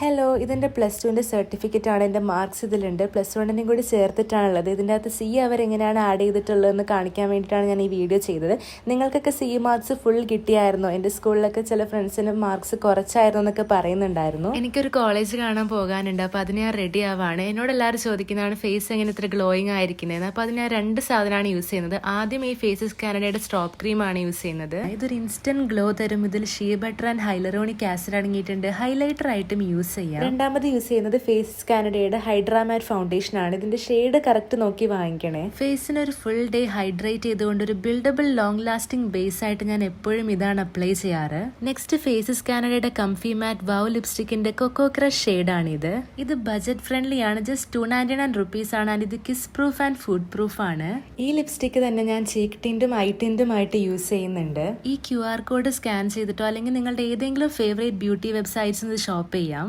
Hello, ഇതെൻ്റെ +2ൻ്റെ സർട്ടിഫിക്കറ്റാണ്. എൻ്റെ marks ഇതിലുണ്ട്. +1ൻ്റെയും കൂടി ചേർത്തിട്ടാണുള്ളത്. ഇതിൻ്റെ അകത്ത് സി അവരെങ്ങനെയാണ് ആഡ് ചെയ്തിട്ടുള്ളതെന്ന് കാണിക്കാൻ വേണ്ടിയിട്ടാണ് ഞാൻ ഈ വീഡിയോ ചെയ്തത്. നിങ്ങൾക്കൊക്കെ സി മാർക്സ് ഫുൾ കിട്ടിയായിരുന്നോ? എൻ്റെ സ്കൂളിലൊക്കെ ചില ഫ്രണ്ട്സിന് മാർക്സ് കുറച്ചായിരുന്നു എന്നൊക്കെ പറയുന്നുണ്ടായിരുന്നു. എനിക്കൊരു കോളേജ് കാണാൻ പോകാനുണ്ട്, അപ്പോൾ അതിന് ഞാൻ റെഡി ആവാണ്. എന്നോട് എല്ലാവരും ചോദിക്കുന്നതാണ് ഫേസ് എങ്ങനെ ഇത്ര ഗ്ലോയിങ് ആയിരിക്കുന്നത്. അപ്പോൾ അതിന് ഞാൻ 2 സാധനമാണ് യൂസ് ചെയ്യുന്നത്. ആദ്യം ഈ ഫേസസ് കാനഡയുടെ സ്ട്രോപ്പ് ക്രീമാണ് യൂസ് ചെയ്യുന്നത്. ഇതൊരു ഇൻസ്റ്റന്റ് ഗ്ലോ തരും. ഇതിൽ she butter and hyaluronic acid അടങ്ങിയിട്ടുണ്ട്. ഹൈലൈറ്റർ ആയിട്ടും യൂസ് ചെയ്യാം. രണ്ടാമത് യൂസ് ചെയ്യുന്നത് ഫേസ് കാനഡയുടെ ഹൈഡ്രാമാറ്റ് ഫൗണ്ടേഷൻ ആണ്. ഇതിന്റെ ഷെയ്ഡ് കറക്റ്റ് നോക്കി വാങ്ങിക്കണേ. ഫേസിന് ഒരു ഫുൾ ഡേ ഹൈഡ്രേറ്റ് ചെയ്തുകൊണ്ട് ഒരു ബിൽഡബിൾ ലോങ് ലാസ്റ്റിംഗ് ബേസ് ആയിട്ട് ഞാൻ എപ്പോഴും ഇതാണ് അപ്ലൈ ചെയ്യാറ്. നെക്സ്റ്റ് ഫേസസ് കാനഡയുടെ കംഫി മാറ്റ് വൗ ലിപ്സ്റ്റിക്കിന്റെ കൊക്കോ ക്രഷ് ഷെയ്ഡാണ് ഇത്. ഇത് ബജറ്റ് ഫ്രണ്ട്ലി ആണ്. ജസ്റ്റ് 299 റുപ്പീസ് ആണ്. ആൻഡ് ഇത് kiss proof and food proof ആണ്. ഈ ലിപ്സ്റ്റിക്ക് തന്നെ ഞാൻ ചീക്ക് ടിന്റും ഐ ടിന്റും ആയിട്ട് യൂസ് ചെയ്യുന്നുണ്ട്. ഈ QR കോഡ് സ്കാൻ ചെയ്തിട്ടോ അല്ലെങ്കിൽ നിങ്ങളുടെ ഏതെങ്കിലും ഫേവറേറ്റ് ബ്യൂട്ടി വെബ്സൈറ്റ്സ് ഷോപ്പ് ചെയ്യാം.